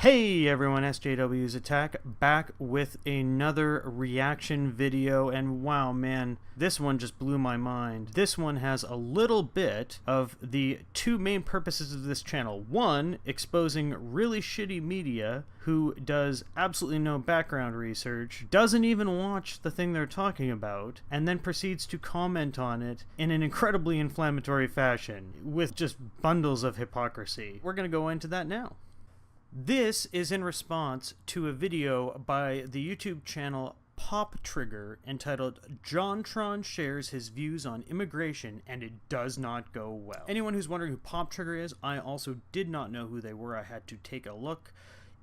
Hey everyone, SJWs Attack, back with another reaction video, and wow man, this one just blew my mind. This one has a little bit of the two main purposes of this channel. One, exposing really shitty media who does absolutely no background research, doesn't even watch the thing they're talking about, and then proceeds to comment on it in an incredibly inflammatory fashion, with just bundles of hypocrisy. We're gonna go into that now. This is in response to a video by the YouTube channel Pop Trigger entitled JonTron Shares His Views on Immigration and It Does Not Go Well. Anyone who's wondering who Pop Trigger is, I also did not know who they were. I had to take a look.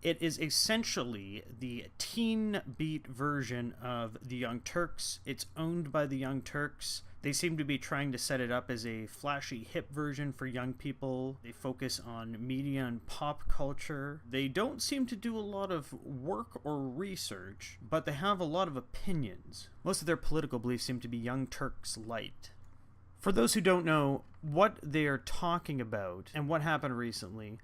It is essentially the teen beat version of the Young Turks. It's owned by the Young Turks. They seem to be trying to set it up as a flashy, hip version for young people. They focus on media and pop culture. They don't seem to do a lot of work or research, but they have a lot of opinions. Most of their political beliefs seem to be Young Turks light. For those who don't know what they are talking about and what happened recently,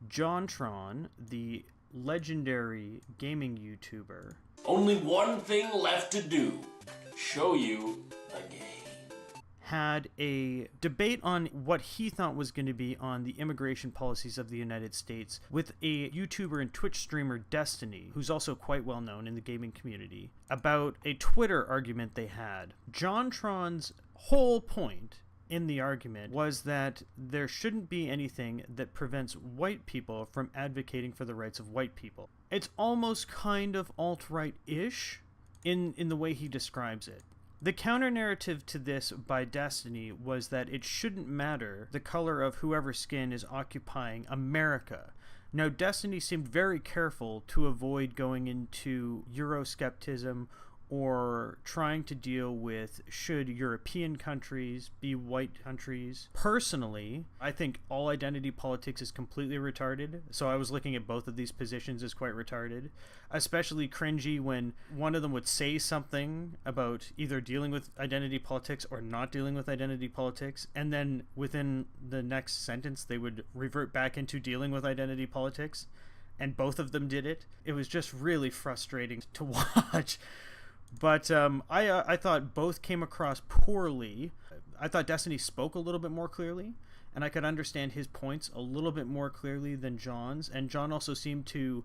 JonTron, the legendary gaming YouTuber, only one thing left to do: show you the game. Had a debate on what he thought was going to be on the immigration policies of the United States with a YouTuber and Twitch streamer, Destiny, who's also quite well known in the gaming community, about a Twitter argument they had. JonTron's whole point in the argument was that there shouldn't be anything that prevents white people from advocating for the rights of white people. It's almost kind of alt-right-ish in the way he describes it. The counter-narrative to this by Destiny was that it shouldn't matter the color of whoever's skin is occupying America. Now, Destiny seemed very careful to avoid going into Euroscepticism or trying to deal with should European countries be white countries. Personally, I think all identity politics is completely retarded, so I was looking at both of these positions as quite retarded. Especially cringy when one of them would say something about either dealing with identity politics or not dealing with identity politics, and then within the next sentence they would revert back into dealing with identity politics, and both of them did it. It was just really frustrating to watch. But I thought both came across poorly. I thought Destiny spoke a little bit more clearly, and I could understand his points a little bit more clearly than John's. And John also seemed to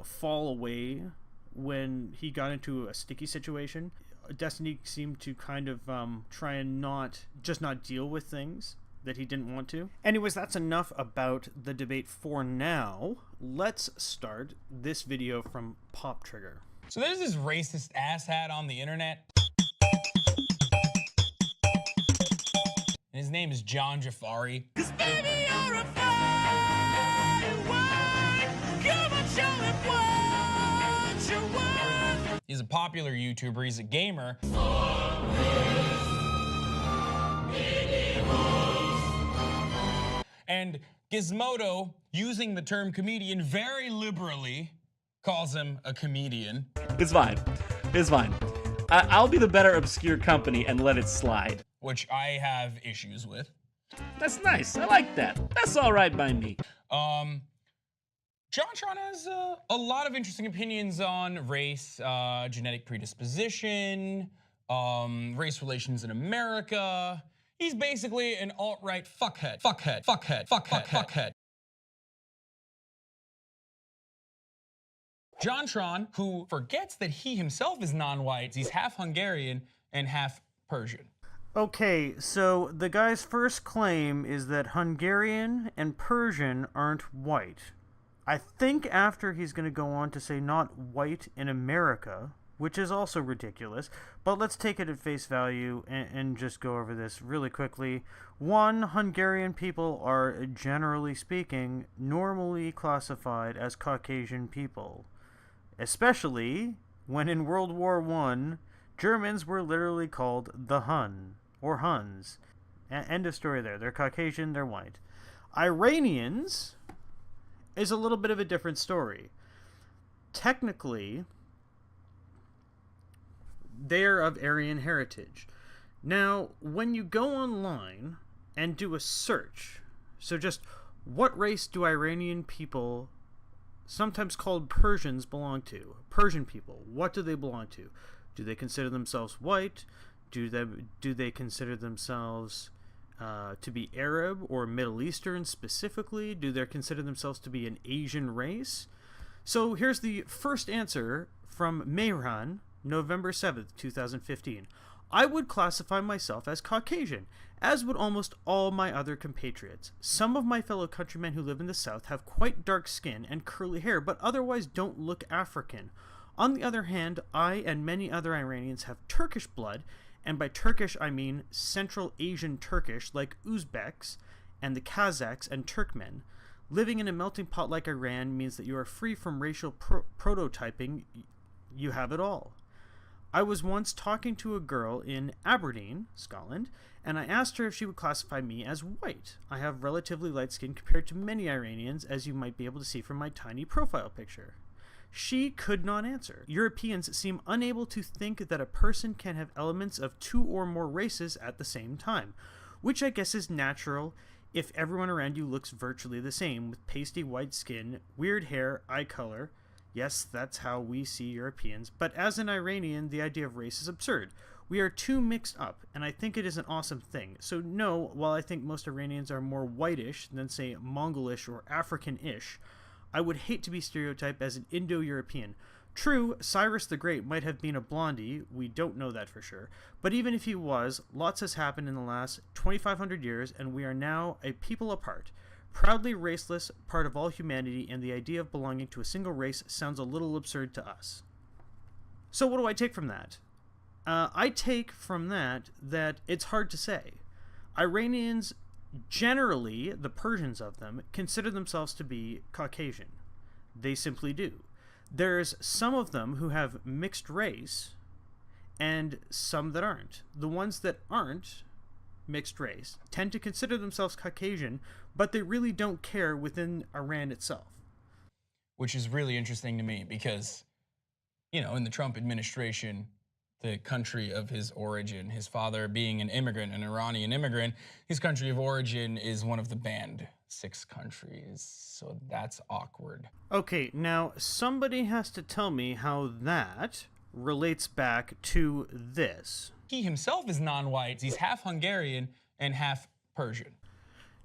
fall away when he got into a sticky situation. Destiny seemed to kind of try and not deal with things that he didn't want to. Anyways, that's enough about the debate for now. Let's start this video from Pop Trigger. So there's this racist asshat on the internet. And his name is John Jafari. Cause baby, you're a fine wine. Come on, show him what you want. He's a popular YouTuber. He's a gamer. And Gizmodo, using the term comedian very liberally, calls him a comedian. It's fine. It's fine. I'll be the better obscure company and let it slide. Which I have issues with. That's nice. I like that. That's all right by me. JonTron has a lot of interesting opinions on race, genetic predisposition, race relations in America. He's basically an alt-right fuckhead. Fuckhead. JonTron, who forgets that he himself is non-white, he's half Hungarian and half Persian. Okay, so the guy's first claim is that Hungarian and Persian aren't white. I think after he's going to go on to say not white in America, which is also ridiculous, but let's take it at face value and just go over this really quickly. One, Hungarian people are, generally speaking, normally classified as Caucasian people. Especially when in World War I, Germans were literally called the Hun, or Huns. End of story there. They're Caucasian, they're white. Iranians is a little bit of a different story. Technically, they're of Aryan heritage. Now, when you go online and do a search, so just what race do Iranian people sometimes called Persians, belong to? Persian people, what do they belong to? Do they consider themselves white? Do they consider themselves to be Arab or Middle Eastern specifically? Do they consider themselves to be an Asian race? So here's the first answer from Mehran, November 7th, 2015. I would classify myself as Caucasian, as would almost all my other compatriots. Some of my fellow countrymen who live in the South have quite dark skin and curly hair, but otherwise don't look African. On the other hand, I and many other Iranians have Turkish blood, and by Turkish I mean Central Asian Turkish, like Uzbeks and the Kazakhs and Turkmen. Living in a melting pot like Iran means that you are free from racial prototyping. You have it all. I was once talking to a girl in Aberdeen, Scotland, and I asked her if she would classify me as white. I have relatively light skin compared to many Iranians, as you might be able to see from my tiny profile picture. She could not answer. Europeans seem unable to think that a person can have elements of two or more races at the same time, which I guess is natural if everyone around you looks virtually the same, with pasty white skin, weird hair, eye color. Yes, that's how we see Europeans, but as an Iranian, the idea of race is absurd. We are too mixed up, and I think it is an awesome thing. So no, while I think most Iranians are more whitish than, say, Mongolish or African-ish, I would hate to be stereotyped as an Indo-European. True, Cyrus the Great might have been a blondie, we don't know that for sure, but even if he was, lots has happened in the last 2,500 years, and we are now a people apart. Proudly raceless, part of all humanity, and the idea of belonging to a single race sounds a little absurd to us. So what do I take from that? I take from that it's hard to say. Iranians, generally, the Persians of them, consider themselves to be Caucasian. They simply do. There's some of them who have mixed race, and some that aren't. The ones that aren't mixed race tend to consider themselves Caucasian, but they really don't care within Iran itself. Which is really interesting to me because, you know, in the Trump administration, the country of his origin, his father being an immigrant, an Iranian immigrant, his country of origin is one of the banned 6 countries. So that's awkward. Okay, now somebody has to tell me how that relates back to this. He himself is non-white. He's half Hungarian and half Persian.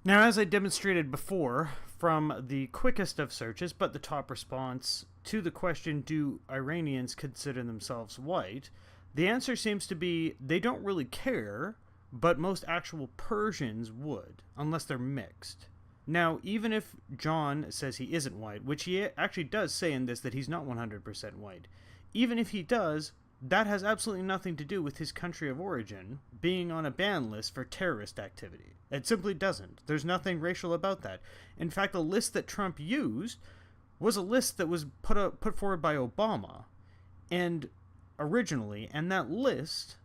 Now, as I demonstrated before, from the quickest of searches, but the top response to the question, do Iranians consider themselves white? The answer seems to be they don't really care, but most actual Persians would, unless they're mixed. Now, even if John says he isn't white, which he actually does say in this that he's not 100% white, even if he does, that has absolutely nothing to do with his country of origin being on a ban list for terrorist activity. It simply doesn't. There's nothing racial about that. In fact, the list that Trump used was a list that was put forward by Obama, and originally, and that list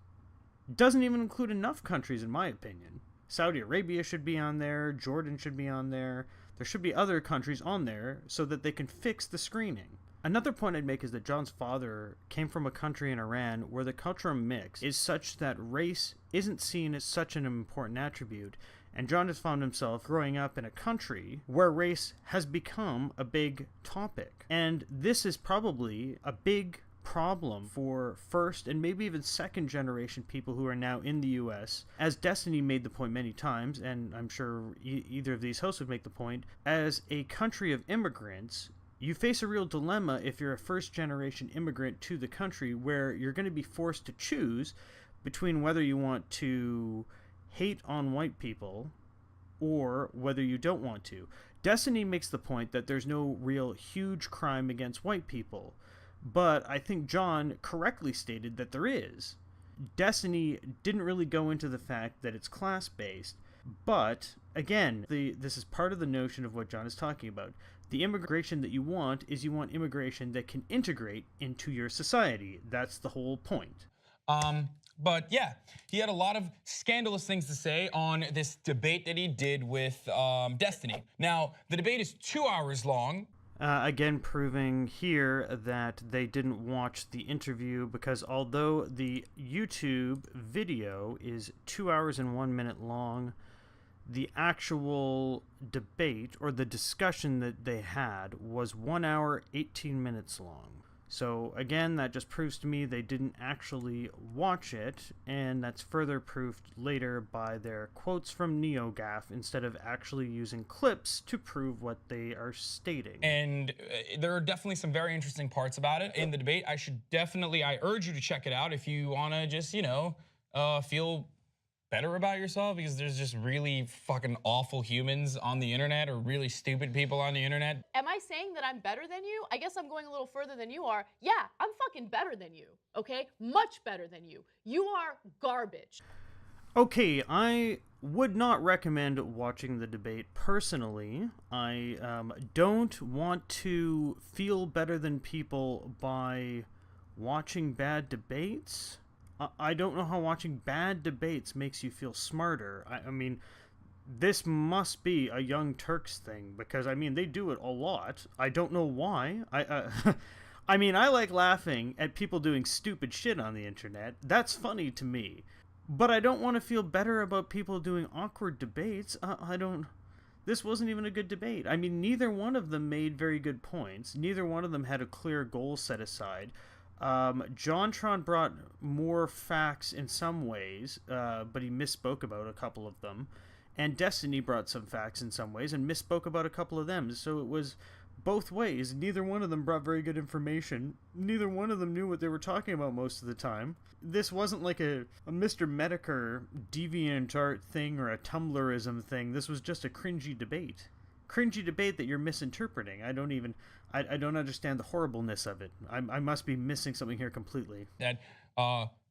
doesn't even include enough countries, in my opinion. Saudi Arabia should be on there, Jordan should be on there, there should be other countries on there so that they can fix the screening. Another point I'd make is that John's father came from a country in Iran where the cultural mix is such that race isn't seen as such an important attribute, and John has found himself growing up in a country where race has become a big topic. And this is probably a big problem for first and maybe even second generation people who are now in the US. As Destiny made the point many times, and I'm sure either of these hosts would make the point, as a country of immigrants, you face a real dilemma if you're a first-generation immigrant to the country where you're going to be forced to choose between whether you want to hate on white people or whether you don't want to. Destiny makes the point that there's no real huge crime against white people, but I think John correctly stated that there is. Destiny didn't really go into the fact that it's class-based, but again, this is part of the notion of what John is talking about. The immigration that you want is you want immigration that can integrate into your society. That's the whole point. But yeah, he had a lot of scandalous things to say on this debate that he did with Destiny. Now, the debate is 2 hours long. Again, proving here that they didn't watch the interview, because although the YouTube video is 2 hours and 1 minute long, The actual debate, or the discussion that they had, was 1 hour, 18 minutes long. So again, that just proves to me they didn't actually watch it, and that's further proved later by their quotes from NeoGAF instead of actually using clips to prove what they are stating. And there are definitely some very interesting parts about it in the debate. I urge you to check it out if you want to just, feel better about yourself, because there's just really fucking awful humans on the internet, or really stupid people on the internet. Am I saying that I'm better than you? I guess I'm going a little further than you are. Yeah, I'm fucking better than you, okay? Much better than you. You are garbage. Okay, I would not recommend watching the debate personally. I don't want to feel better than people by watching bad debates. I don't know how watching bad debates makes you feel smarter. I mean, this must be a Young Turks thing, because, I mean, they do it a lot. I don't know why. I mean, I like laughing at people doing stupid shit on the internet. That's funny to me. But I don't want to feel better about people doing awkward debates. This wasn't even a good debate. I mean, neither one of them made very good points. Neither one of them had a clear goal set aside. JonTron brought more facts in some ways, but he misspoke about a couple of them. And Destiny brought some facts in some ways and misspoke about a couple of them. So it was both ways. Neither one of them brought very good information. Neither one of them knew what they were talking about most of the time. This wasn't like a Mr. Medicare DeviantArt thing or a Tumblrism thing. This was just a cringy debate. Cringy debate that you're misinterpreting. I don't understand the horribleness of it. I must be missing something here completely. That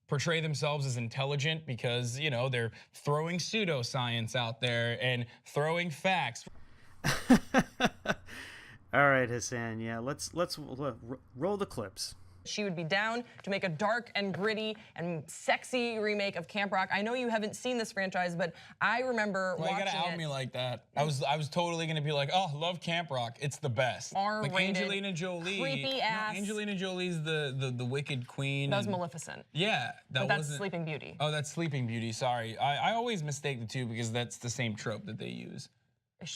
portray themselves as intelligent because, they're throwing pseudoscience out there and throwing facts. All right, Hasan. Yeah, let's roll the clips. She would be down to make a dark and gritty and sexy remake of Camp Rock. I know you haven't seen this franchise, but I remember watching it. You gotta out me like that. I was totally gonna be like, oh, love Camp Rock. It's the best. R-rated, like Angelina Jolie. creepy ass. No, Angelina Jolie's the wicked queen. That was Maleficent. Yeah, that's Sleeping Beauty. Oh, that's Sleeping Beauty. Sorry, I always mistake the two because that's the same trope that they use.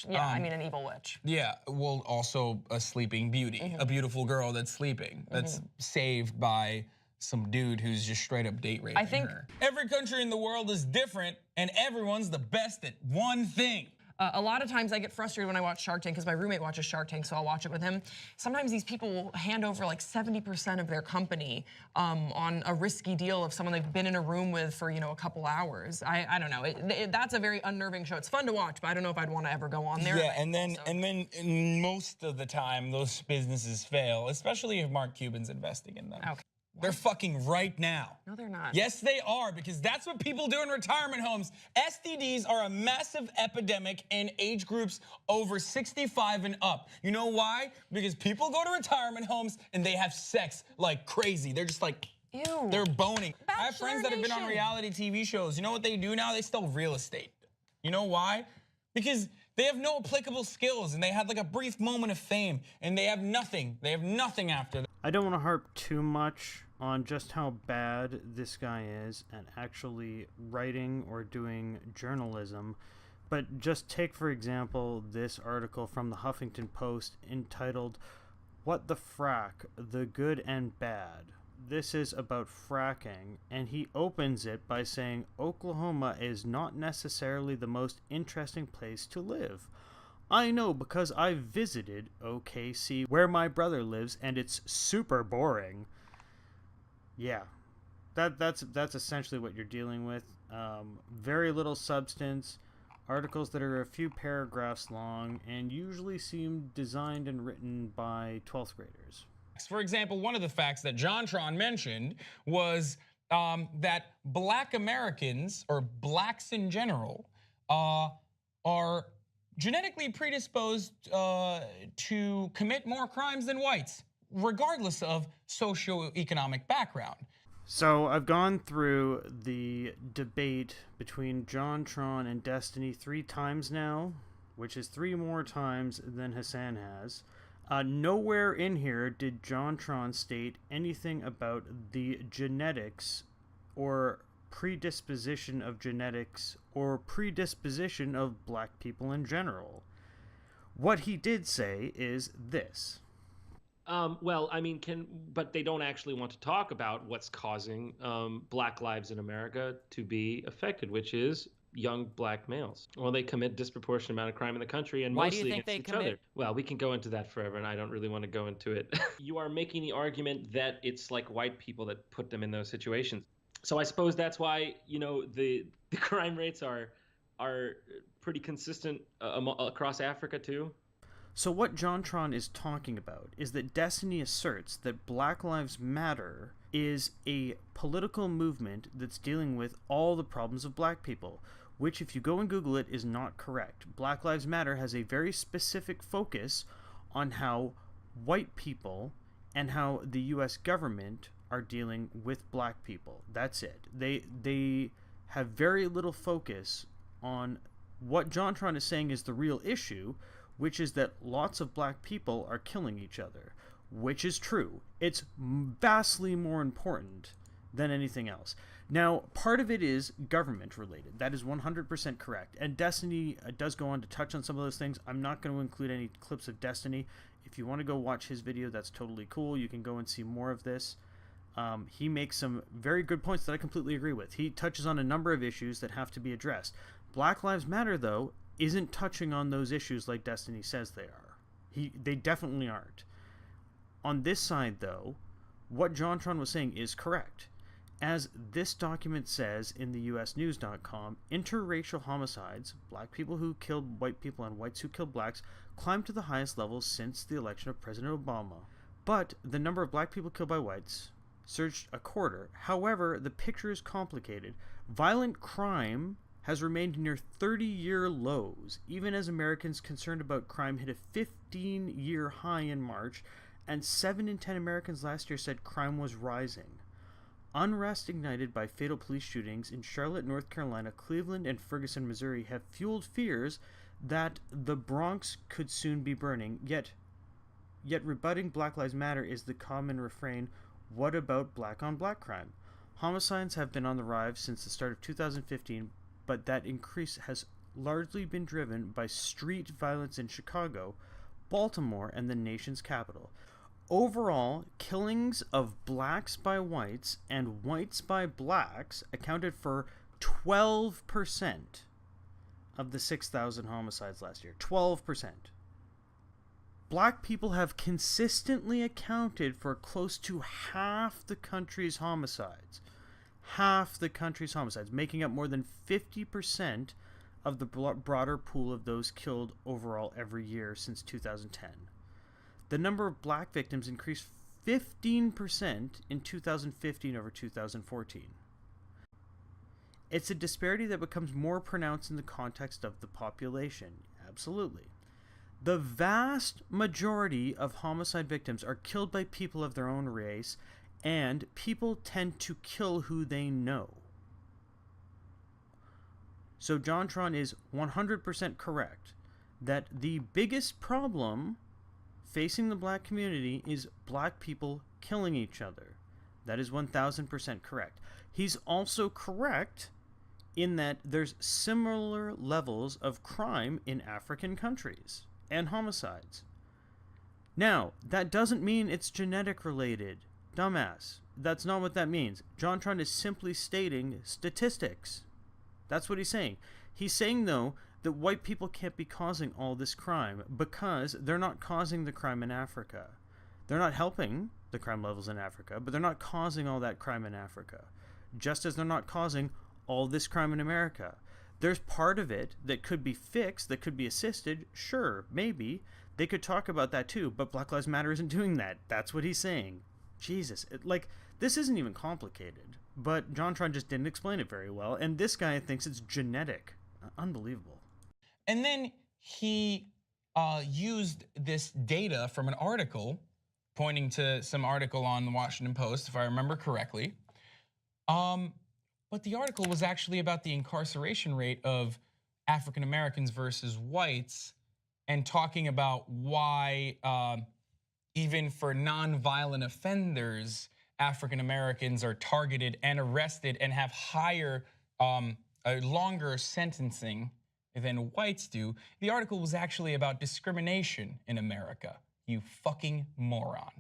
Yeah, I mean an evil witch. Yeah, well, also a sleeping beauty, a beautiful girl that's sleeping, that's saved by some dude who's just straight up date raping her. Every country in the world is different, and everyone's the best at one thing. A lot of times I get frustrated when I watch Shark Tank because my roommate watches Shark Tank, so I'll watch it with him. Sometimes these people will hand over like 70% of their company on a risky deal of someone they've been in a room with for a couple hours. I don't know. That's a very unnerving show. It's fun to watch, but I don't know if I'd want to ever go on there. Yeah, and then most of the time those businesses fail, especially if Mark Cuban's investing in them. Okay. They're fucking right now. No, they're not. Yes, they are, because that's what people do in retirement homes. STDs are a massive epidemic in age groups over 65 and up. You know why? Because people go to retirement homes and they have sex like crazy. They're just like, ew. They're boning. Bachelor I have friends that have been on reality TV shows. You know what they do now? They sell real estate. You know why? Because they have no applicable skills and they had like a brief moment of fame and they have nothing. They have nothing after that. I don't want to harp too much on just how bad this guy is at actually writing or doing journalism, but just take, for example, this article from the Huffington Post entitled, "What the Frack, the Good and Bad." This is about fracking, and he opens it by saying Oklahoma is not necessarily the most interesting place to live. I know because I visited OKC, where my brother lives, and it's super boring. Yeah, that's essentially what you're dealing with. Very little substance, articles that are a few paragraphs long, and usually seem designed and written by 12th graders. For example, one of the facts that JonTron mentioned was that Black Americans, or blacks in general, are genetically predisposed to commit more crimes than whites, regardless of socioeconomic background. So I've gone through the debate between JonTron and Destiny 3 times now, which is 3 more times than Hasan has. Nowhere in here did JonTron state anything about the genetics or predisposition of genetics or predisposition of black people in general. What he did say is this. Well, I mean, but they don't actually want to talk about what's causing black lives in America to be affected, which is young black males. Well, they commit disproportionate amount of crime in the country, and Why do you mostly think against they each other. commit? Well, we can go into that forever, and I don't really want to go into it. You are making the argument that it's like white people that put them in those situations. So I suppose that's why, you know, the crime rates are pretty consistent across Africa too. So what JonTron is talking about is that Destiny asserts that Black Lives Matter is a political movement that's dealing with all the problems of black people, which, if you go and Google it, is not correct. Black Lives Matter has a very specific focus on how white people and how the U.S. government are dealing with black people. That's it. They have very little focus on what JonTron is saying is the real issue, which is that lots of black people are killing each other, which is true. It's vastly more important than anything else. Now, part of it is government related. That is 100% correct. And Destiny does go on to touch on some of those things. I'm not going to include any clips of Destiny. If you want to go watch his video, that's totally cool. You can go and see more of this. He makes some very good points that I completely agree with. He touches on a number of issues that have to be addressed. Black Lives Matter, though, isn't touching on those issues like Destiny says they are. They definitely aren't. On this side, though, what JonTron was saying is correct. As this document says in the usnews.com, interracial homicides, black people who killed white people and whites who killed blacks, climbed to the highest levels since the election of President Obama. But the number of black people killed by whites surged a quarter. However, the picture is complicated. Violent crime has remained near 30-year lows, even as Americans concerned about crime hit a 15-year high in March, and 7 in 10 Americans last year said crime was rising. Unrest ignited by fatal police shootings in Charlotte, North Carolina, Cleveland, and Ferguson, Missouri have fueled fears that the Bronx could soon be burning, yet rebutting Black Lives Matter is the common refrain, what about black-on-black crime? Homicides have been on the rise since the start of 2015, but that increase has largely been driven by street violence in Chicago, Baltimore, and the nation's capital. Overall, killings of blacks by whites and whites by blacks accounted for 12% of the 6,000 homicides last year. 12%. Black people have consistently accounted for close to half the country's homicides. Half the country's homicides, making up more than 50% of the broader pool of those killed overall every year since 2010. The number of black victims increased 15% in 2015 over 2014. It's a disparity that becomes more pronounced in the context of the population. Absolutely. The vast majority of homicide victims are killed by people of their own race, and people tend to kill who they know. So JonTron is 100% correct that the biggest problem facing the black community is black people killing each other. That is 1000% correct. He's also correct in that there's similar levels of crime in African countries and homicides. Now, that doesn't mean it's genetic related. Dumbass. That's not what that means. JonTron is simply stating statistics. That's what he's saying. He's saying, though, that white people can't be causing all this crime because they're not causing the crime in Africa. They're not helping the crime levels in Africa, but they're not causing all that crime in Africa. Just as they're not causing all this crime in America. There's part of it that could be fixed, that could be assisted. Sure, maybe. They could talk about that too, but Black Lives Matter isn't doing that. That's what he's saying. Jesus. This isn't even complicated, but JonTron just didn't explain it very well, and this guy thinks it's genetic. Unbelievable. And then he used this data from an article, pointing to some article on the Washington Post, if I remember correctly. But the article was actually about the incarceration rate of African Americans versus whites, and talking about why even for non-violent offenders, African Americans are targeted and arrested and have a longer sentencing than whites do. The article was actually about discrimination in America. You fucking moron.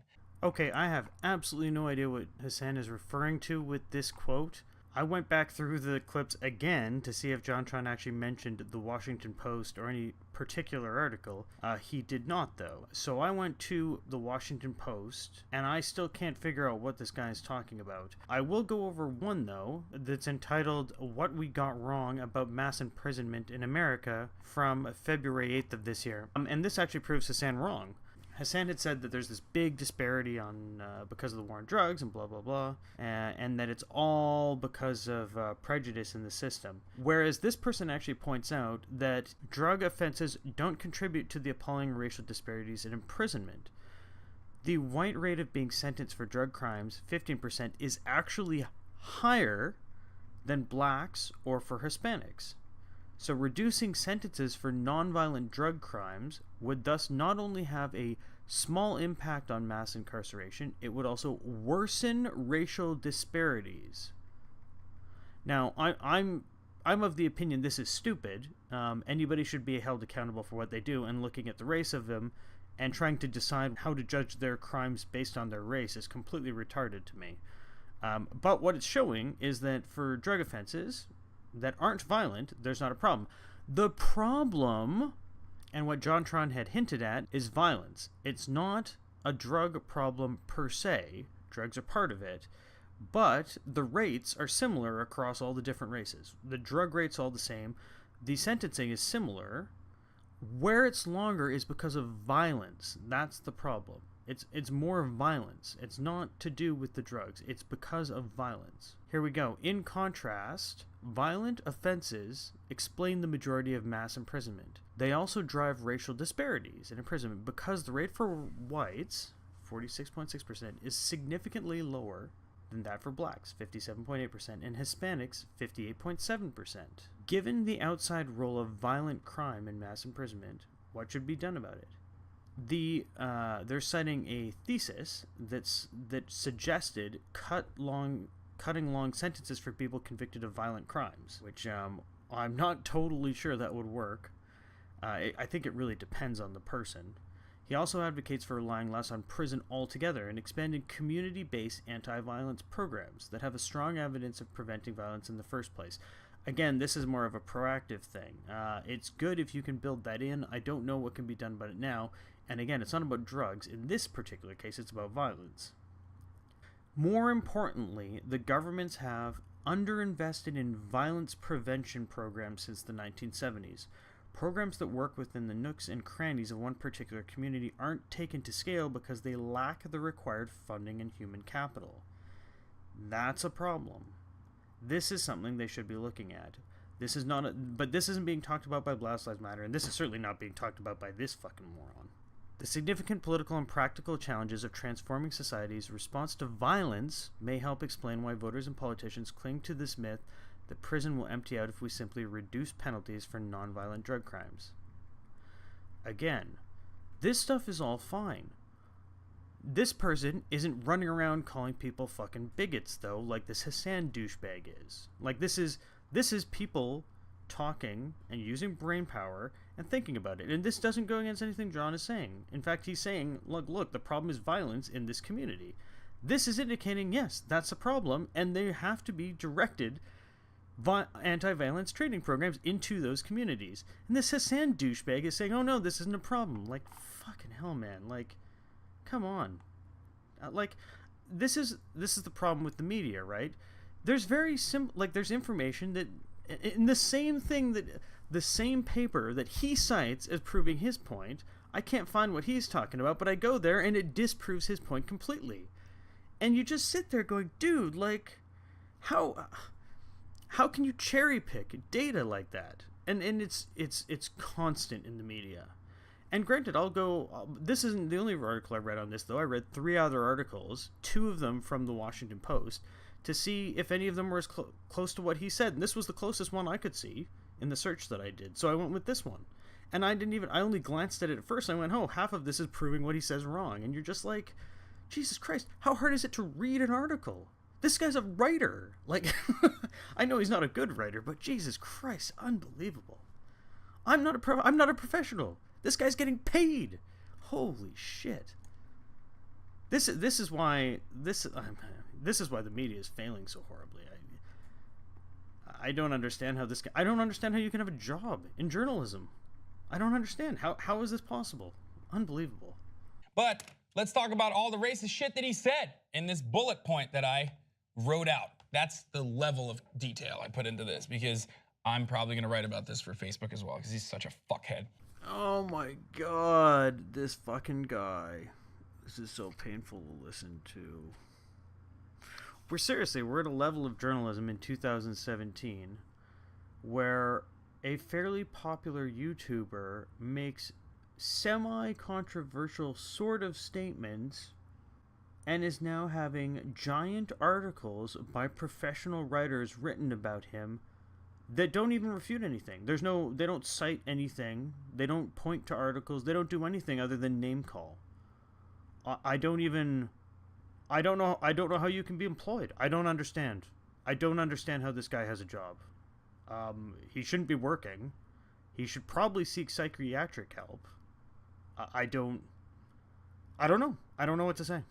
Okay, I have absolutely no idea what Hasan is referring to with this quote. I went back through the clips again to see if JonTron actually mentioned the Washington Post or any particular article. He did not, though. So I went to the Washington Post, and I still can't figure out what this guy is talking about. I will go over one, though, that's entitled What We Got Wrong About Mass Imprisonment in America from February 8th of this year. And this actually proves Hasan wrong. Hasan had said that there's this big disparity on because of the war on drugs and blah, blah, blah, and that it's all because of prejudice in the system. Whereas this person actually points out that drug offenses don't contribute to the appalling racial disparities in imprisonment. The white rate of being sentenced for drug crimes, 15%, is actually higher than blacks or for Hispanics. So reducing sentences for nonviolent drug crimes would thus not only have a small impact on mass incarceration, it would also worsen racial disparities. Now, I'm of the opinion this is stupid. Anybody should be held accountable for what they do, and looking at the race of them and trying to decide how to judge their crimes based on their race is completely retarded to me. But what it's showing is that for drug offenses that aren't violent, there's not a problem. The problem, and what JonTron had hinted at, is violence. It's not a drug problem per se. Drugs are part of it. But the rates are similar across all the different races. The drug rate's all the same. The sentencing is similar. Where it's longer is because of violence. That's the problem. It's more violence. It's not to do with the drugs. It's because of violence. Here we go. In contrast, violent offenses explain the majority of mass imprisonment. They also drive racial disparities in imprisonment because the rate for whites, 46.6%, is significantly lower than that for blacks, 57.8%, and Hispanics, 58.7%. Given the outside role of violent crime in mass imprisonment, what should be done about it? They're citing a thesis that suggested cutting long sentences for people convicted of violent crimes, which I'm not totally sure that would work. I think it really depends on the person. He also advocates for relying less on prison altogether and expanding community-based anti-violence programs that have a strong evidence of preventing violence in the first place. Again, this is more of a proactive thing. It's good if you can build that in. I don't know what can be done about it now. And again, it's not about drugs. In this particular case, it's about violence. More importantly, the governments have underinvested in violence prevention programs since the 1970s. Programs that work within the nooks and crannies of one particular community aren't taken to scale because they lack the required funding and human capital. That's a problem. This is something they should be looking at. This is not but this isn't being talked about by Black Lives Matter, and this is certainly not being talked about by this fucking moron. The significant political and practical challenges of transforming society's response to violence may help explain why voters and politicians cling to this myth that prison will empty out if we simply reduce penalties for nonviolent drug crimes. Again, this stuff is all fine. This person isn't running around calling people fucking bigots, though, like this Hasan douchebag is. Like, this is people talking and using brain power and thinking about it. And this doesn't go against anything John is saying. In fact, he's saying, look, the problem is violence in this community. This is indicating, yes, that's a problem, and they have to be directed anti-violence training programs into those communities. And this Hasan douchebag is saying, oh no, this isn't a problem. Like, fucking hell, man. Like, come on. Like, this is the problem with the media, right? There's very simple, like, there's information that in the same thing, that the same paper that he cites as proving his point, I can't find what he's talking about, but I go there and it disproves his point completely. And you just sit there going, dude, like, how can you cherry pick data like that? And it's constant in the media. And granted, this isn't the only article I read on this, though. I read 3 other articles, 2 of them from the Washington Post, to see if any of them were as close to what he said. And this was the closest one I could see in the search that I did. So I went with this one. And I only glanced at it at first. And I went, oh, half of this is proving what he says wrong. And you're just like, Jesus Christ, how hard is it to read an article? This guy's a writer. Like, I know he's not a good writer, but Jesus Christ, unbelievable. I'm not a professional. This guy's getting paid. Holy shit. This is why the media is failing so horribly. I don't understand how I don't understand how you can have a job in journalism. I don't understand. How is this possible? Unbelievable. But let's talk about all the racist shit that he said in this bullet point that I wrote out. That's the level of detail I put into this, because I'm probably going to write about this for Facebook as well, because he's such a fuckhead. Oh my god, this fucking guy. This is so painful to listen to. We're at a level of journalism in 2017 where a fairly popular YouTuber makes semi-controversial sort of statements and is now having giant articles by professional writers written about him that don't even refute anything. They don't cite anything. They don't point to articles. They don't do anything other than name call. I don't know how you can be employed. I don't understand. I don't understand how this guy has a job. He shouldn't be working. He should probably seek psychiatric help. I don't know. I don't know what to say.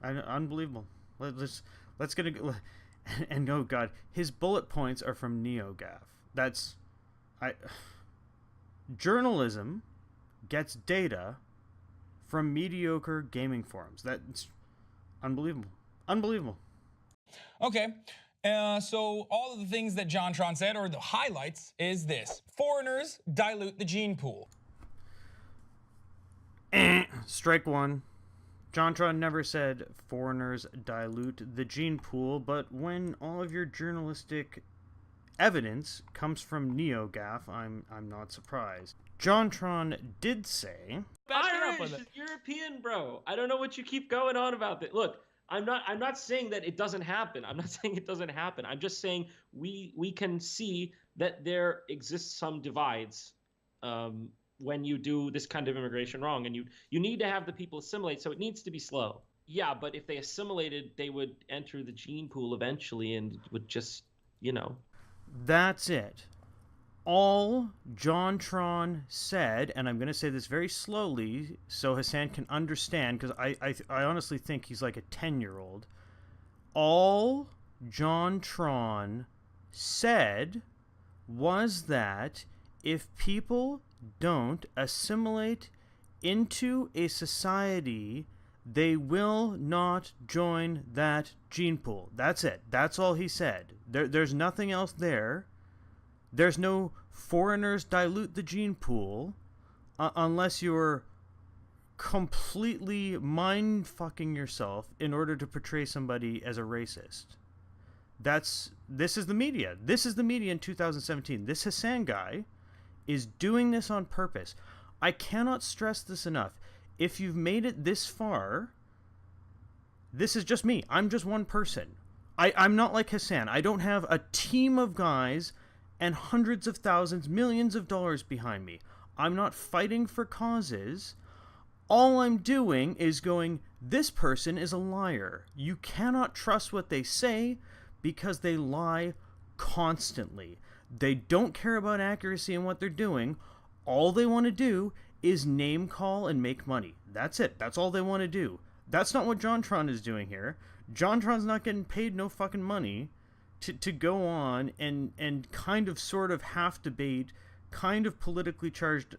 Unbelievable. Let's get a... And oh god, his bullet points are from NeoGAF. Journalism gets data from mediocre gaming forums. That's unbelievable. Unbelievable. Okay, so all of the things that JonTron said, or the highlights, is this: foreigners dilute the gene pool. Strike one. JonTron never said foreigners dilute the gene pool, but when all of your journalistic evidence comes from NeoGAF, I'm not surprised. JonTron did say... Irish is European, bro. I don't know what you keep going on about that. Look, I'm not saying that it doesn't happen. I'm not saying it doesn't happen. I'm just saying we can see that there exists some divides when you do this kind of immigration wrong, and you need to have the people assimilate, so it needs to be slow. Yeah, but if they assimilated, they would enter the gene pool eventually and would just, That's it. All JonTron said, and I'm going to say this very slowly so Hasan can understand, because I honestly think he's like a 10-year-old. All JonTron said was that if people don't assimilate into a society, they will not join that gene pool. That's it. That's all he said. There's nothing else there. There's no foreigners dilute the gene pool unless you're completely mind-fucking yourself in order to portray somebody as a racist. This is the media. This is the media in 2017. This Hasan guy is doing this on purpose. I cannot stress this enough. If you've made it this far, this is just me. I'm just one person. I'm not like Hasan. I don't have a team of guys and hundreds of thousands, millions of dollars behind me. I'm not fighting for causes. All I'm doing is going, this person is a liar. You cannot trust what they say because they lie constantly. They don't care about accuracy in what they're doing. All they want to do is name call and make money. That's it. That's all they want to do. That's not what JonTron is doing here. JonTron's not getting paid no fucking money to go on and kind of sort of half debate kind of politically charged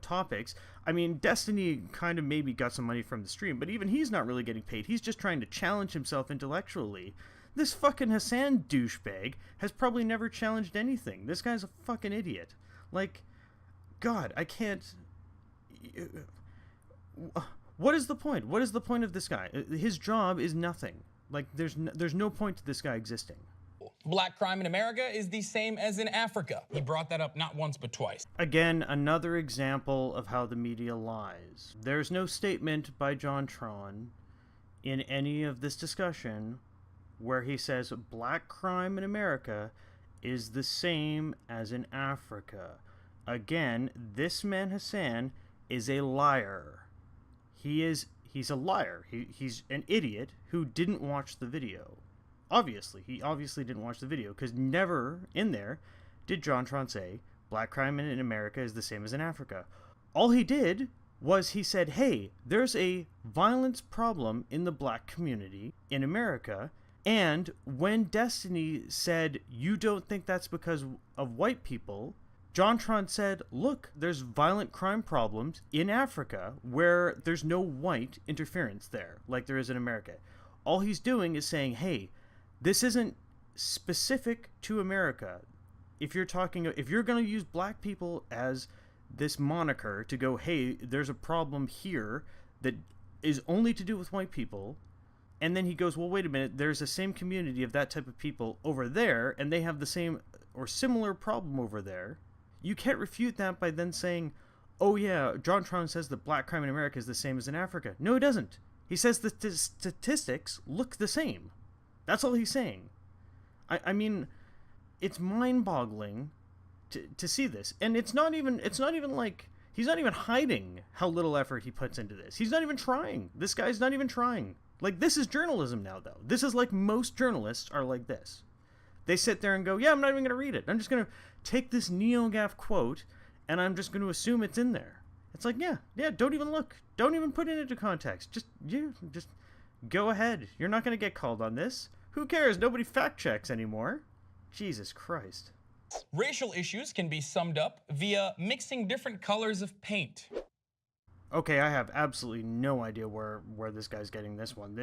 topics. I mean, Destiny kind of maybe got some money from the stream, but even he's not really getting paid. He's just trying to challenge himself intellectually. This fucking Hasan douchebag has probably never challenged anything. This guy's a fucking idiot. Like, God, I can't... What is the point? What is the point of this guy? His job is nothing. Like, there's no point to this guy existing. Black crime in America is the same as in Africa. He brought that up not once but twice. Again, another example of how the media lies. There's no statement by JonTron in any of this discussion where he says black crime in America is the same as in Africa. Again, this man Hasan is a liar. He is he's a liar. He's an idiot who didn't watch the video. Obviously, he obviously didn't watch the video, because never in there did JonTron say black crime in America is the same as in Africa. All he did was he said, hey, there's a violence problem in the black community in America, and when Destiny said, you don't think that's because of white people, JonTron said, look, there's violent crime problems in Africa where there's no white interference there, like there is in America. All he's doing is saying, hey, this isn't specific to America. If you're going to use black people as this moniker to go, hey, there's a problem here that is only to do with white people, and then he goes, well, wait a minute, there's the same community of that type of people over there, and they have the same or similar problem over there. You can't refute that by then saying, oh yeah, JonTron says that black crime in America is the same as in Africa. No, it doesn't. He says the statistics look the same. That's all he's saying. I mean, it's mind-boggling to see this. And it's not even like, he's not even hiding how little effort he puts into this. He's not even trying. This guy's not even trying. Like, this is journalism now, though. This is like most journalists are like this. They sit there and go, yeah, I'm not even going to read it. I'm just going to take this NeoGAF quote, and I'm just going to assume it's in there. It's like, yeah, don't even look. Don't even put it into context. Just go ahead. You're not going to get called on this. Who cares? Nobody fact checks anymore. Jesus Christ. Racial issues can be summed up via mixing different colors of paint. Okay, I have absolutely no idea where this guy's getting this one.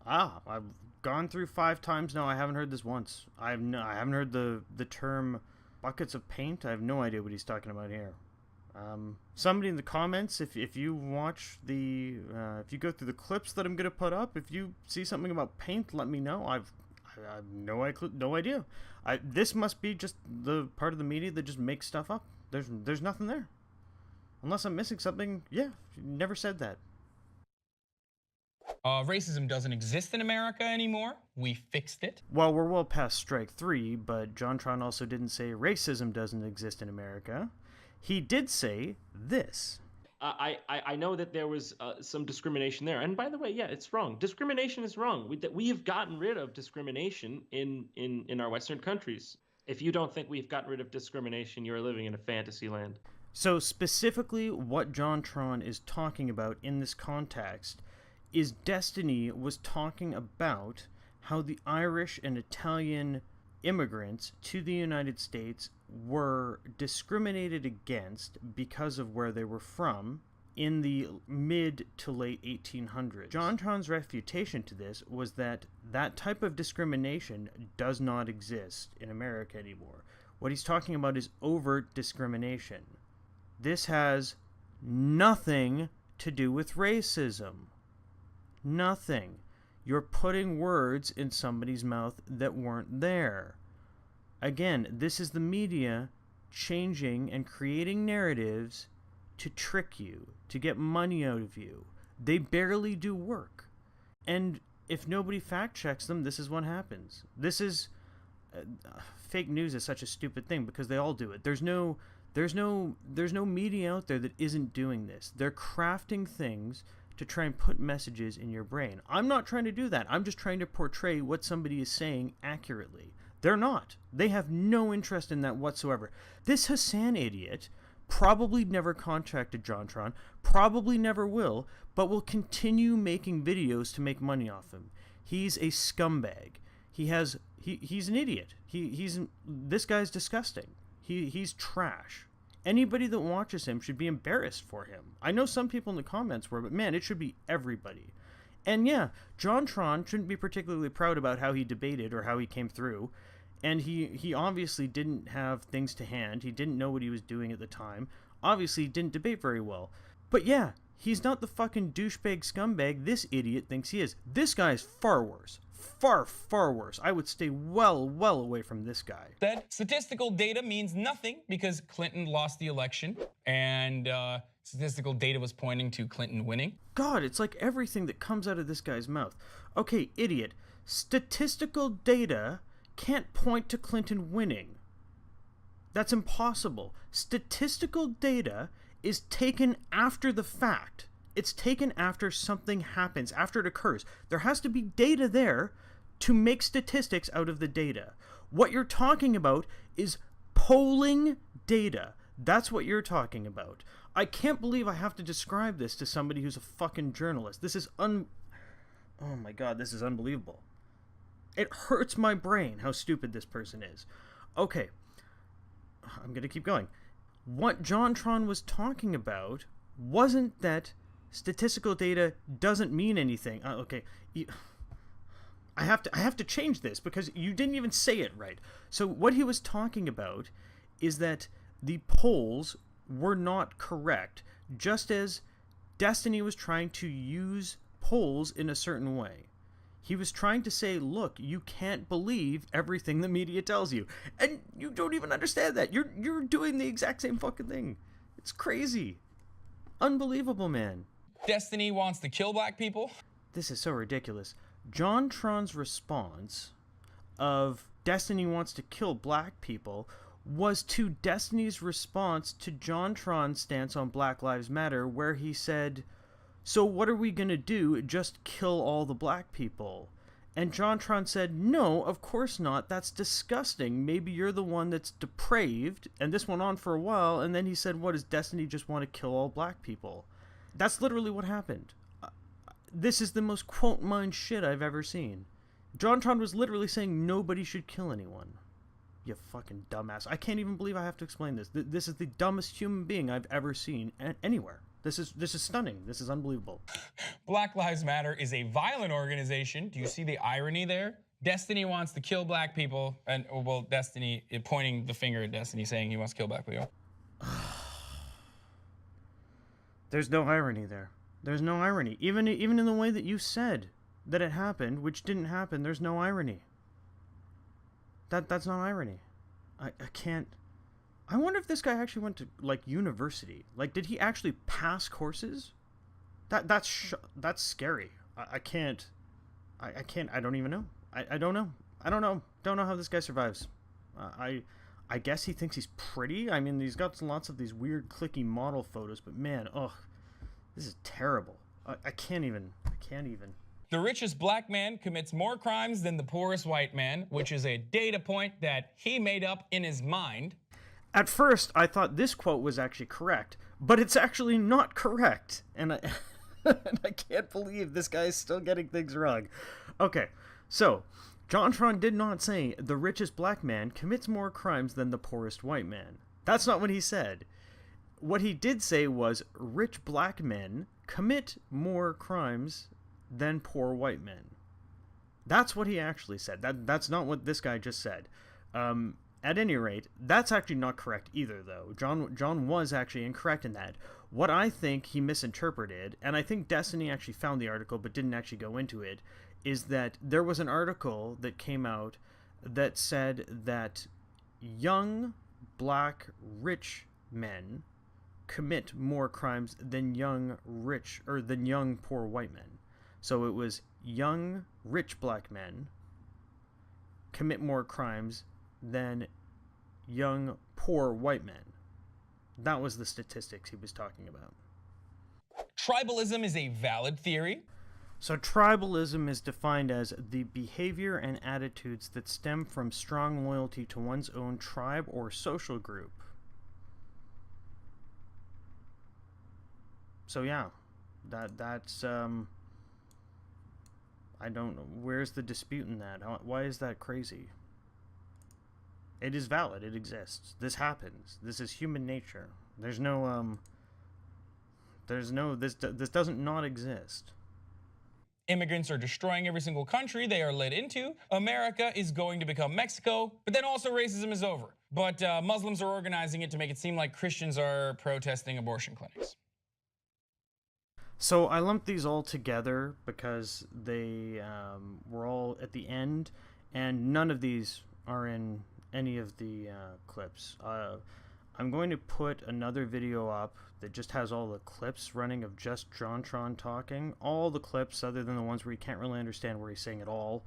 I've gone through 5 times now. I haven't heard this once. I haven't heard the term buckets of paint. I have no idea what he's talking about here. Somebody in the comments, if you watch if you go through the clips that I'm gonna put up, if you see something about paint, let me know. I have no idea. This must be just the part of the media that just makes stuff up. There's nothing there. Unless I'm missing something. Yeah, never said that. Racism doesn't exist in America anymore. We fixed it. Well, we're well past strike 3, but JonTron also didn't say racism doesn't exist in America. He did say this. I know that there was some discrimination there. And by the way, yeah, it's wrong. Discrimination is wrong. We have gotten rid of discrimination in our Western countries. If you don't think we've gotten rid of discrimination, you're living in a fantasy land. So specifically what JonTron is talking about in this context is Destiny was talking about how the Irish and Italian immigrants to the United States were discriminated against because of where they were from in the mid to late 1800s. JonTron's refutation to this was that type of discrimination does not exist in America anymore. What he's talking about is overt discrimination. This has nothing to do with racism. Nothing. You're putting words in somebody's mouth that weren't there. Again, this is the media changing and creating narratives to trick you, to get money out of you. They barely do work. And if nobody fact checks them, this is what happens. This is fake news is such a stupid thing because they all do it. There's no media out there that isn't doing this. They're crafting things to try and put messages in your brain. I'm not trying to do that. I'm just trying to portray what somebody is saying accurately. They're not. They have no interest in that whatsoever. This Hasan idiot probably never contacted JonTron, probably never will, but will continue making videos to make money off him. He's a scumbag. He's an idiot. This guy's disgusting. He's trash. Anybody that watches him should be embarrassed for him. I know some people in the comments were, but man, it should be everybody. And yeah, JonTron shouldn't be particularly proud about how he debated or how he came through. And he obviously didn't have things to hand. He didn't know what he was doing at the time. Obviously, he didn't debate very well. But yeah, he's not the fucking douchebag scumbag this idiot thinks he is. This guy's far worse. Far, far worse. I would stay well away from this guy. That statistical data means nothing because Clinton lost the election and statistical data was pointing to Clinton winning. God, it's like everything that comes out of this guy's mouth. Okay, idiot. Statistical data can't point to Clinton winning. That's impossible. Statistical data is taken after the fact It's taken after something happens, after it occurs. There has to be data there to make statistics out of the data. What you're talking about is polling data. That's what you're talking about. I can't believe I have to describe this to somebody who's a fucking journalist. This is oh my god, this is unbelievable. It hurts my brain how stupid this person is. Okay, I'm gonna keep going. What JonTron was talking about wasn't that statistical data doesn't mean anything. I have to change this because you didn't even say it right. So what he was talking about is that the polls were not correct, just as Destiny was trying to use polls in a certain way. He was trying to say, look, you can't believe everything the media tells you. And you don't even understand that. You're doing the exact same fucking thing. It's crazy. Unbelievable, man. Destiny wants to kill black people. This is so ridiculous. JonTron's response of Destiny wants to kill black people was to Destiny's response to JonTron's stance on Black Lives Matter, where he said, so what are we gonna do? Just kill all the black people? And JonTron said, no, of course not. That's disgusting. Maybe you're the one that's depraved. And this went on for a while. And then he said, what, does Destiny just want to kill all black people? That's literally what happened. This is the most quote-mined shit I've ever seen. JonTron was literally saying nobody should kill anyone. You fucking dumbass. I can't even believe I have to explain this. This is the dumbest human being I've ever seen anywhere. This is stunning. This is unbelievable. Black Lives Matter is a violent organization. Do you see the irony there? Destiny wants to kill black people, and well, Destiny pointing the finger at Destiny, saying he wants to kill black people. There's no irony there. There's no irony. Even in the way that you said that it happened, which didn't happen, there's no irony. That's not irony. I can't. I wonder if this guy actually went to, like, university. Like, did he actually pass courses? That's scary. I can't. I don't even know. I don't know. Don't know how this guy survives. I guess he thinks he's pretty. I mean, he's got lots of these weird clicky model photos, but man, this is terrible. I can't even. The richest black man commits more crimes than the poorest white man, which is a data point that he made up in his mind. At first, I thought this quote was actually correct, but it's actually not correct. And I can't believe this guy is still getting things wrong. Okay, so JonTron did not say the richest black man commits more crimes than the poorest white man. That's not what he said. What he did say was rich black men commit more crimes than poor white men. That's what he actually said. That's not what this guy just said. At any rate, that's actually not correct either, though. John was actually incorrect in that. What I think he misinterpreted, and I think Destiny actually found the article but didn't actually go into it, is that there was an article that came out that said that young black rich men commit more crimes than young poor white men. So it was young rich black men commit more crimes than young poor white men. That was the statistics he was talking about. Tribalism is a valid theory. So tribalism is defined as the behavior and attitudes that stem from strong loyalty to one's own tribe or social group. So yeah, that's I don't know, where's the dispute in that? Why is that crazy? It is valid. It exists. This happens. This is human nature. This doesn't not exist. Immigrants are destroying every single country they are led into. America is going to become Mexico, but then also racism is over. But Muslims are organizing it to make it seem like Christians are protesting abortion clinics. So I lumped these all together because they were all at the end, and none of these are in any of the clips. I'm going to put another video up that just has all the clips running of just JonTron talking. All the clips other than the ones where you can't really understand where he's saying it all,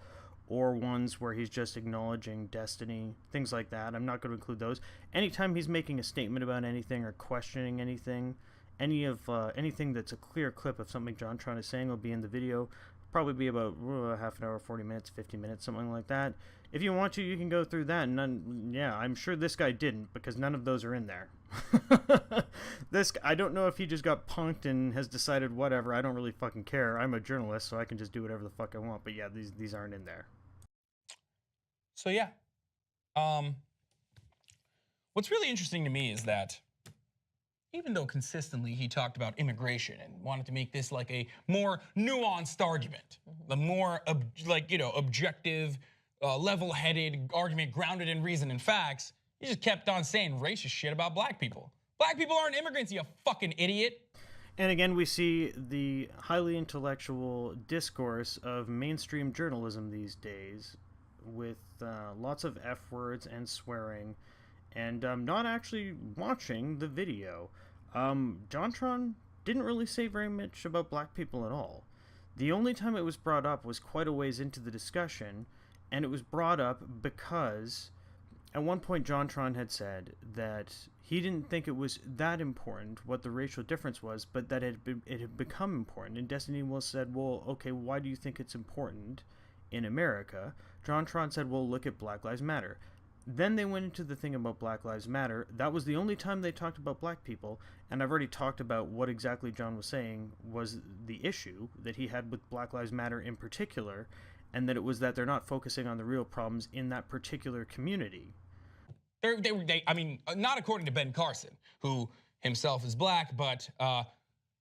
or ones where he's just acknowledging Destiny, things like that. I'm not going to include those. Anytime he's making a statement about anything or questioning anything anything that's a clear clip of something JonTron is saying will be in the video. Probably be about half an hour, 40 minutes, 50 minutes, something like that. If you want to, you can go through that. And yeah, I'm sure this guy didn't, because none of those are in there. I don't know if he just got punked and has decided whatever. I don't really fucking care. I'm a journalist, so I can just do whatever the fuck I want. But yeah, these aren't in there. So yeah, what's really interesting to me is that even though consistently he talked about immigration and wanted to make this like a more nuanced argument, the more objective, level-headed argument grounded in reason and facts, he just kept on saying racist shit about black people. Black people aren't immigrants, you fucking idiot. And again, we see the highly intellectual discourse of mainstream journalism these days, with lots of F words and swearing, and not actually watching the video. JonTron didn't really say very much about black people at all. The only time it was brought up was quite a ways into the discussion, and it was brought up because at one point JonTron had said that he didn't think it was that important what the racial difference was, but that it had become important. And Destiny Will said, well, okay, why do you think it's important in America? JonTron said, well, look at Black Lives Matter. Then they went into the thing about Black Lives Matter. That was the only time they talked about black people, and I've already talked about what exactly John was saying was the issue that he had with Black Lives Matter in particular, and that it was that they're not focusing on the real problems in that particular community. I mean, not according to Ben Carson, who himself is black, but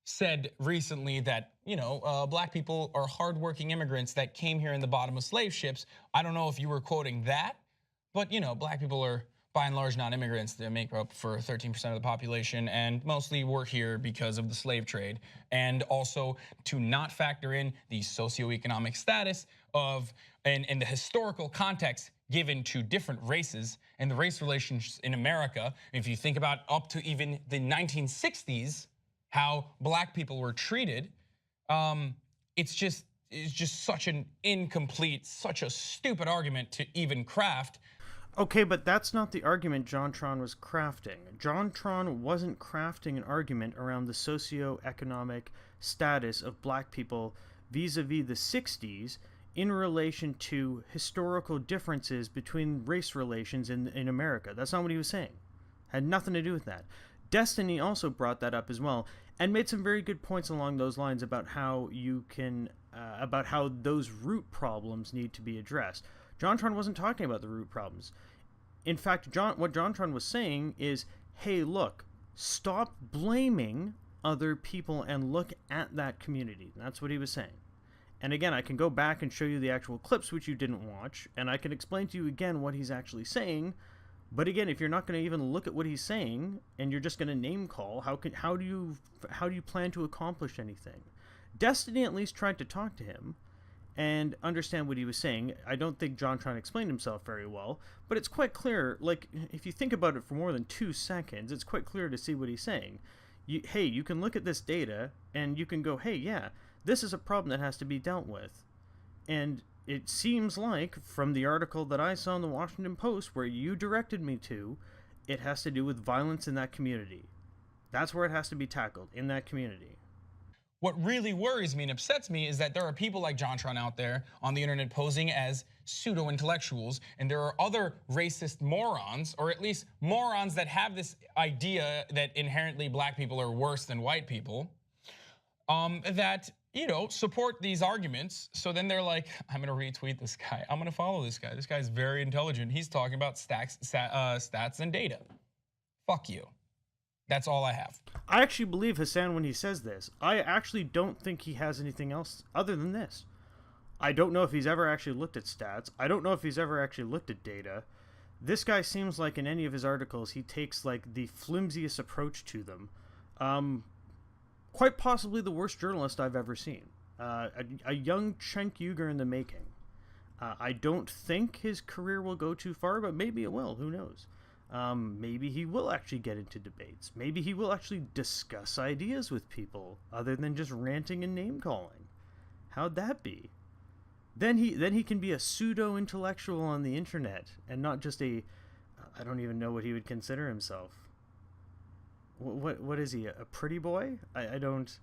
said recently that, black people are hardworking immigrants that came here in the bottom of slave ships. I don't know if you were quoting that, but, black people are by and large not immigrants. They make up for 13% of the population and mostly were here because of the slave trade. And also to not factor in the socioeconomic status of and the historical context given to different races and the race relations in America. If you think about up to even the 1960s, how black people were treated, it's just such an incomplete, such a stupid argument to even craft. Okay, but that's not the argument JonTron was crafting. JonTron wasn't crafting an argument around the socioeconomic status of black people vis-a-vis the 60s in relation to historical differences between race relations in America. That's not what he was saying. Had nothing to do with that. Destiny also brought that up as well and made some very good points along those lines about how you can, about how those root problems need to be addressed. JonTron wasn't talking about the root problems. In fact, what JonTron was saying is, hey, look, stop blaming other people and look at that community. That's what he was saying. And again, I can go back and show you the actual clips which you didn't watch, and I can explain to you again what he's actually saying. But again, if you're not going to even look at what he's saying and you're just going to name call, how do you plan to accomplish anything? Destiny at least tried to talk to him and understand what he was saying. I don't think JonTron explained himself very well, but it's quite clear, like, if you think about it for more than 2 seconds, it's quite clear to see what he's saying. Hey, you can look at this data, and you can go, hey, yeah, this is a problem that has to be dealt with. And it seems like, from the article that I saw in the Washington Post, where you directed me to, it has to do with violence in that community. That's where it has to be tackled, in that community. What really worries me and upsets me is that there are people like JonTron out there on the internet posing as pseudo-intellectuals, and there are other racist morons, or at least morons that have this idea that inherently black people are worse than white people, that, support these arguments. So then they're like, I'm gonna retweet this guy. I'm gonna follow this guy. This guy's very intelligent. He's talking about stats and data. Fuck you. That's all I have. I actually believe Hasan when he says this. I actually don't think he has anything else other than this. I don't know if he's ever actually looked at stats. I don't know if he's ever actually looked at data. This guy seems like in any of his articles, he takes like the flimsiest approach to them. Quite possibly the worst journalist I've ever seen. A young Cenk Uygur in the making. I don't think his career will go too far, but maybe it will. Who knows? Maybe he will actually get into debates. Maybe he will actually discuss ideas with people other than just ranting and name calling. How'd that be? Then he can be a pseudo-intellectual on the internet and not just I don't even know what he would consider himself. What is he, a pretty boy? I don't...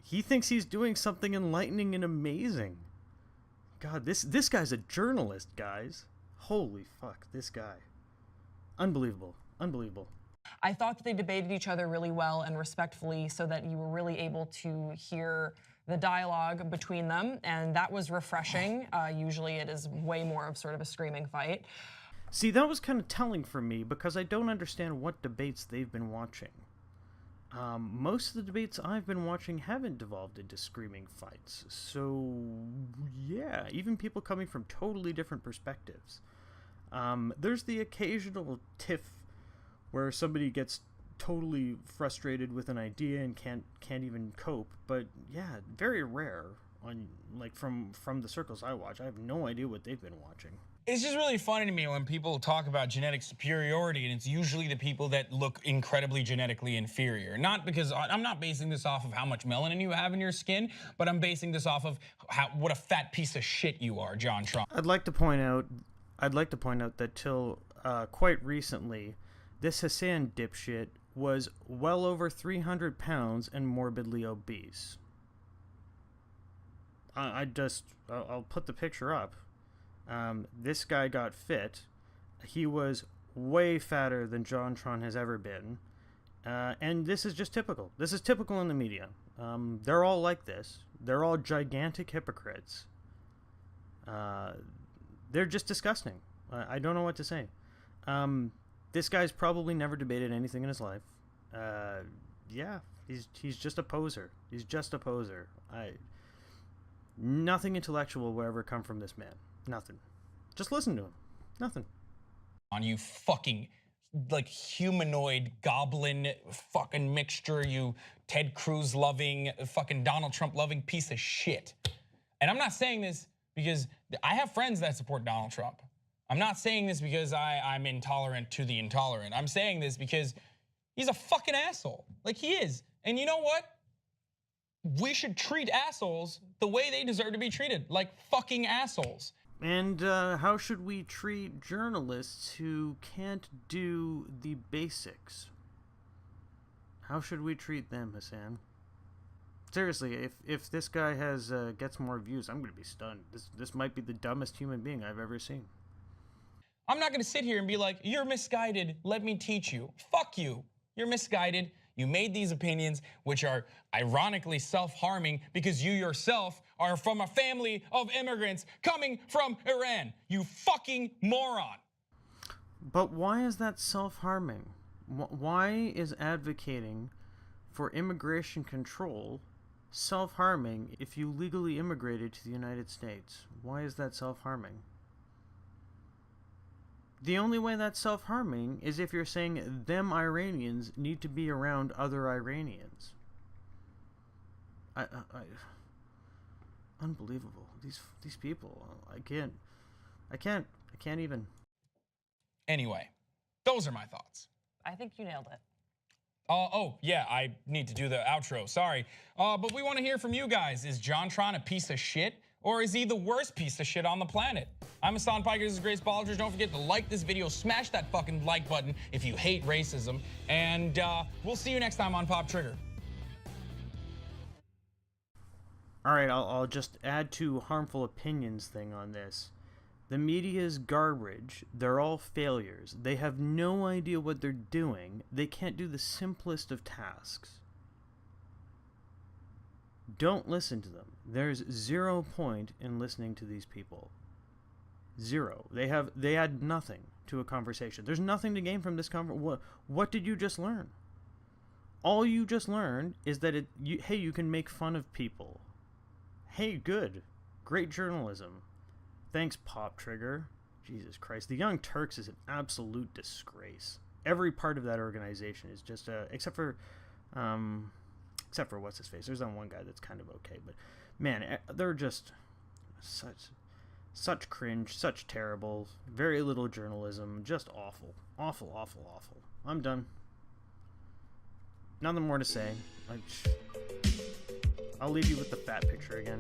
He thinks he's doing something enlightening and amazing. God, this guy's a journalist, guys. Holy fuck, this guy. Unbelievable. Unbelievable. I thought that they debated each other really well and respectfully so that you were really able to hear the dialogue between them, and that was refreshing. Usually it is way more of sort of a screaming fight. See, that was kind of telling for me because I don't understand what debates they've been watching. Most of the debates I've been watching haven't devolved into screaming fights. So, yeah, even people coming from totally different perspectives. There's the occasional tiff where somebody gets totally frustrated with an idea and can't even cope. But yeah, very rare on from the circles I watch. I have no idea what they've been watching. It's just really funny to me when people talk about genetic superiority, and it's usually the people that look incredibly genetically inferior. Not because I'm not basing this off of how much melanin you have in your skin, but I'm basing this off of what a fat piece of shit you are, JonTron. I'd like to point out that till quite recently, this Hasan dipshit was well over 300 pounds and morbidly obese. I'll put the picture up. This guy got fit. He was way fatter than JonTron has ever been. And this is just typical. This is typical in the media. They're all like this. They're all gigantic hypocrites. They're just disgusting. I don't know what to say. This guy's probably never debated anything in his life. Yeah, he's just a poser. He's just a poser. Nothing intellectual will ever come from this man. Nothing. Just listen to him. Nothing. On you fucking like humanoid goblin fucking mixture, you Ted Cruz loving fucking Donald Trump loving piece of shit. And I'm not saying this because I have friends that support Donald Trump. I'm not saying this because I'm intolerant to the intolerant. I'm saying this because he's a fucking asshole. Like he is. And you know what? We should treat assholes the way they deserve to be treated, like fucking assholes. And how should we treat journalists who can't do the basics? How should we treat them, Hasan? Seriously, if this guy gets more views, I'm gonna be stunned. This might be the dumbest human being I've ever seen. I'm not gonna sit here and be like, you're misguided, let me teach you. Fuck you. You're misguided. You made these opinions, which are ironically self-harming because you yourself are from a family of immigrants coming from Iran. You fucking moron. But why is that self-harming? Why is advocating for immigration control self-harming if you legally immigrated to the United States? Why is that self-harming? The only way that's self-harming is if you're saying them Iranians need to be around other Iranians. Unbelievable. These people. I can't even. Anyway, those are my thoughts. I think you nailed it. Oh, yeah, I need to do the outro, sorry. But we want to hear from you guys. Is JonTron a piece of shit? Or is he the worst piece of shit on the planet? I'm Hasan Piker, this is Grace Baldridge. Don't forget to like this video, smash that fucking like button if you hate racism. And we'll see you next time on Pop Trigger. All right, I'll just add to harmful opinions thing on this. The media is garbage. They're all failures. They have no idea what they're doing. They can't do the simplest of tasks. Don't listen to them. There's 0 point in listening to these people. 0. They add nothing to a conversation. There's nothing to gain from this conversation. What did you just learn? All you just learned is that hey, you can make fun of people. Hey, good. Great journalism. Thanks, Pop Trigger. Jesus Christ. The Young Turks is an absolute disgrace. Every part of that organization is just except for what's his face. There's that one guy that's kind of okay, but man, they're just such cringe, such terrible, very little journalism, just awful. Awful, awful, awful. I'm done. Nothing more to say. I'll leave you with the fat picture again.